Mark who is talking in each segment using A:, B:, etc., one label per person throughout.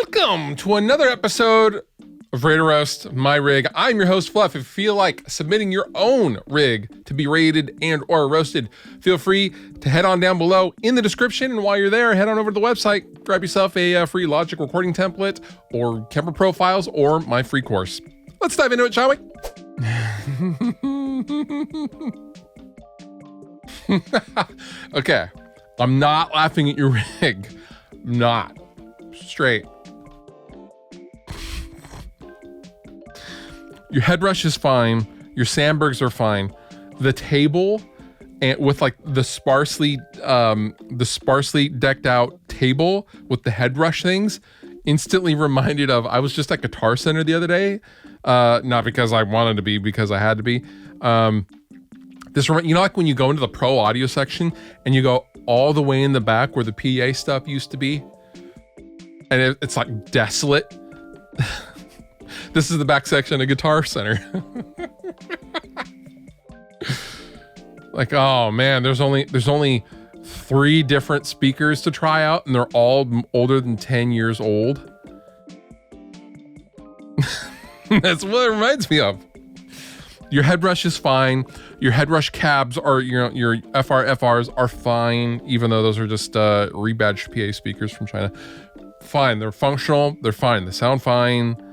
A: Welcome to another episode of rateorroast, my rig. I'm your host, Fluff. If you feel like submitting your own rig to be rated and or roasted, feel free to head on down below in the description. And while you're there, head on over to the website, grab yourself a free Logic recording template or camera profiles or my free course. Let's dive into it, shall we? Okay, I'm not laughing at your rig. I'm not. Straight. Your headrush is fine. Your sandbergs are fine. The table, and with like the sparsely decked out table with the headrush things, instantly reminded of. I was just at Guitar Center the other day, not because I wanted to be, because I had to be. Like when you go into the pro audio section and you go all the way in the back where the PA stuff used to be, and it's like desolate. This is the back section of Guitar Center. Like, oh man, there's only 3 different speakers to try out, and they're all older than 10 years old. That's what it reminds me of. Your headrush is fine. Your headrush cabs are, your FRs are fine, even though those are just rebadged PA speakers from China. Fine, they're functional. They're fine. They sound fine.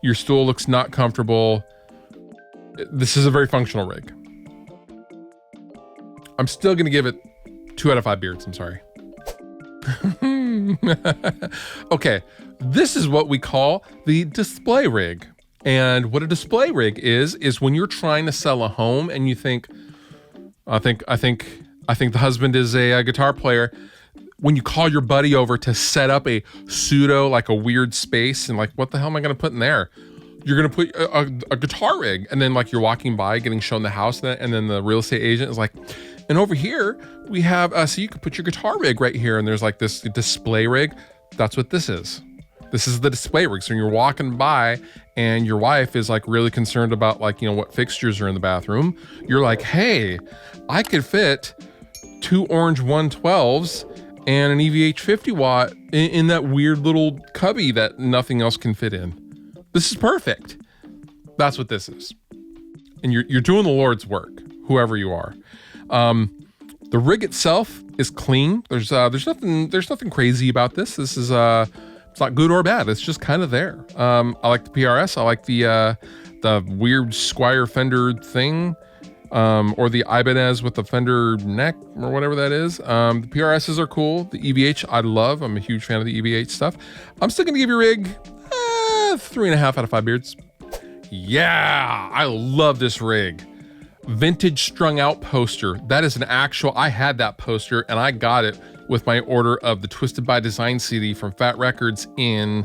A: Your stool looks not comfortable. This is a very functional rig. I'm still going to give it 2 out of 5 beards. I'm sorry. Okay, this is what we call the display rig. And what a display rig is when you're trying to sell a home and you think, I think the husband is a guitar player. When you call your buddy over to set up a pseudo, like a weird space, and like, what the hell am I going to put in there? You're going to put a guitar rig, and then like you're walking by getting shown the house, and then the real estate agent is like, and over here we have, so you can put your guitar rig right here, and there's like this display rig. That's what this is. This is the display rig. So you're walking by and your wife is like really concerned about like, what fixtures are in the bathroom. You're like, hey, I could fit 2 orange 112s and an EVH 50 watt in that weird little cubby that nothing else can fit in. This is perfect. That's what this is. And you're doing the Lord's work, whoever you are. The rig itself is clean. There's nothing crazy about this. This is it's not good or bad. It's just kind of there. I like the PRS. I like the weird Squier Fender thing. Or the Ibanez with the Fender neck or whatever that is. The PRSs are cool. The EVH I love. I'm a huge fan of the EVH stuff. I'm still gonna give your rig 3.5 out of 5 beards. Yeah, I love this rig. Vintage strung out poster. That is an actual, I had that poster and I got it with my order of the Twisted by Design CD from Fat Records in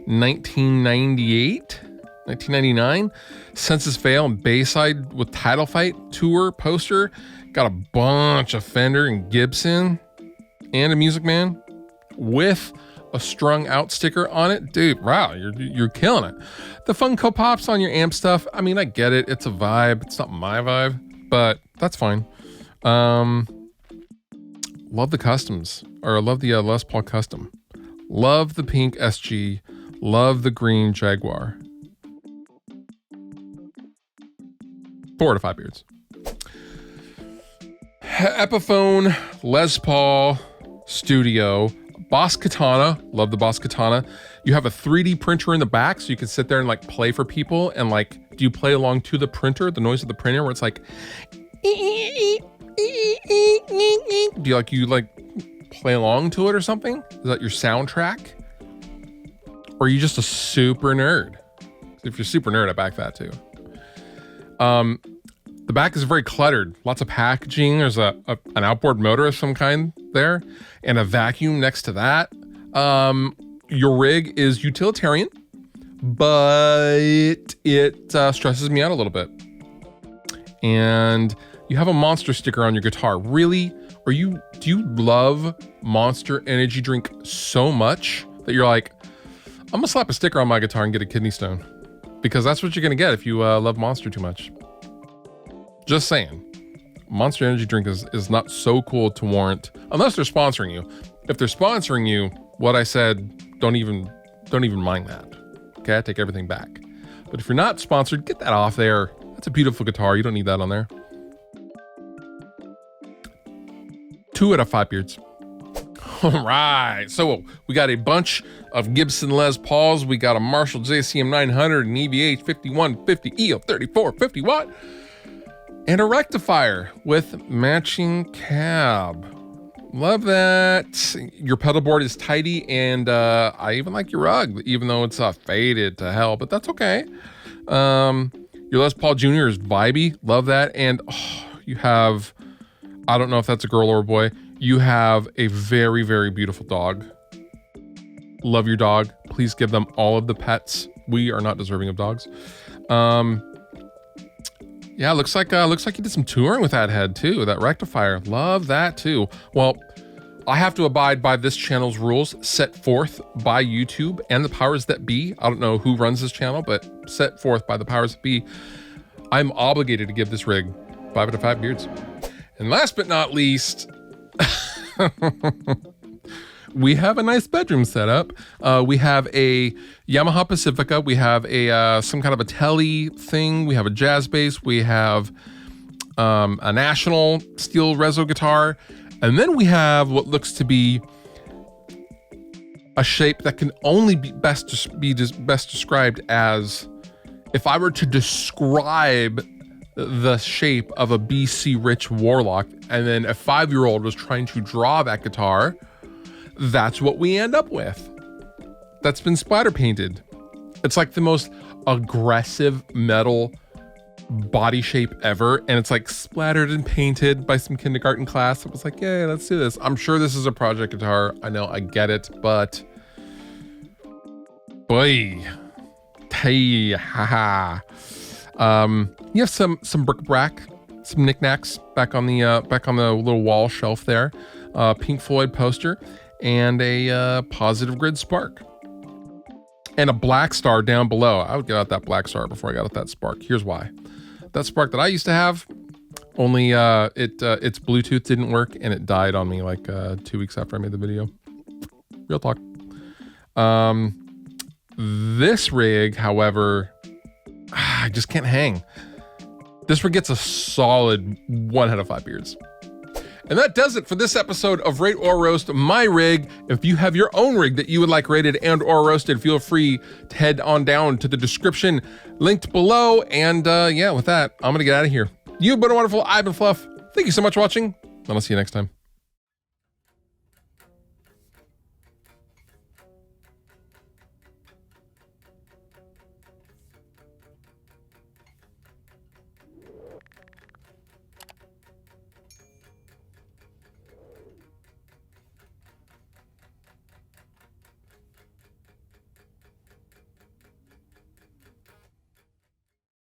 A: 1998. 1999, Census Fail and Bayside with Title Fight tour poster. Got a bunch of Fender and Gibson and a Music Man with a strung out sticker on it. Dude, wow, you're killing it. The Funko Pops on your amp stuff, I mean, I get it. It's a vibe. It's not my vibe, but that's fine. Love the customs, or love the Les Paul Custom. Love the pink SG. Love the green Jaguar. 4 out of 5 beards. Epiphone, Les Paul, Studio, Boss Katana. Love the Boss Katana. You have a 3D printer in the back, so you can sit there and like play for people. And like, do you play along to the printer, the noise of the printer, where it's like, do you play along to it or something? Is that your soundtrack? Or are you just a super nerd? If you're super nerd, I back that too. The back is very cluttered. Lots of packaging. There's an outboard motor of some kind there, and a vacuum next to that. Your rig is utilitarian, but it stresses me out a little bit. And you have a Monster sticker on your guitar. Really? Do you love Monster energy drink so much that you're like, I'm gonna slap a sticker on my guitar and get a kidney stone? Because that's what you're gonna get if you love Monster too much. Just saying. Monster energy drink is not so cool to warrant, unless they're sponsoring you. If they're sponsoring you, what I said, don't even don't even mind that. Okay, I take everything back. But if you're not sponsored, get that off there. That's a beautiful guitar. You don't need that on there. 2 out of 5 beards. All right, so we got a bunch of Gibson Les Pauls. We got a Marshall JCM 900, an EVH 5150 EL 3450 watt, and a rectifier with matching cab. Love that. Your pedal board is tidy, and I even like your rug, even though it's faded to hell, but that's okay. Your Les Paul Jr. is vibey. Love that. And you have, I don't know if that's a girl or a boy, you have a very, very beautiful dog. Love your dog. Please give them all of the pets. We are not deserving of dogs. Yeah, looks like you did some touring with that head too, that rectifier. Love that too. Well, I have to abide by this channel's rules set forth by YouTube and the powers that be. I don't know who runs this channel, but set forth by the powers that be. I'm obligated to give this rig 5 out of 5 beards. And last but not least, we have a nice bedroom setup. We have a Yamaha Pacifica. We have a some kind of a telly thing. We have a jazz bass. We have a National steel reso guitar. And then we have what looks to be a shape that can only be best described as, if I were to describe the shape of a BC Rich Warlock, and then a 5-year-old was trying to draw that guitar, that's what we end up with. That's been splatter painted. It's like the most aggressive metal body shape ever, and it's like splattered and painted by some kindergarten class. It was like, yeah, let's do this. I'm sure this is a project guitar. I know, I get it, but boy, hey, haha. You have some bric-a-brac, some knickknacks back on the little wall shelf there. Pink Floyd poster and a Positive Grid Spark. And a Black Star down below. I would get out that Black Star before I got out that Spark. Here's why. That Spark that I used to have, only its Bluetooth didn't work and it died on me like 2 weeks after I made the video. Real talk. This rig, however, I just can't hang. This rig gets a solid 1 out of 5 beards. And that does it for this episode of Rate or Roast My Rig. If you have your own rig that you would like rated and or roasted, feel free to head on down to the description linked below. And yeah, with that, I'm gonna get out of here. You've been wonderful. I've been Fluff. Thank you so much for watching, and I'll see you next time.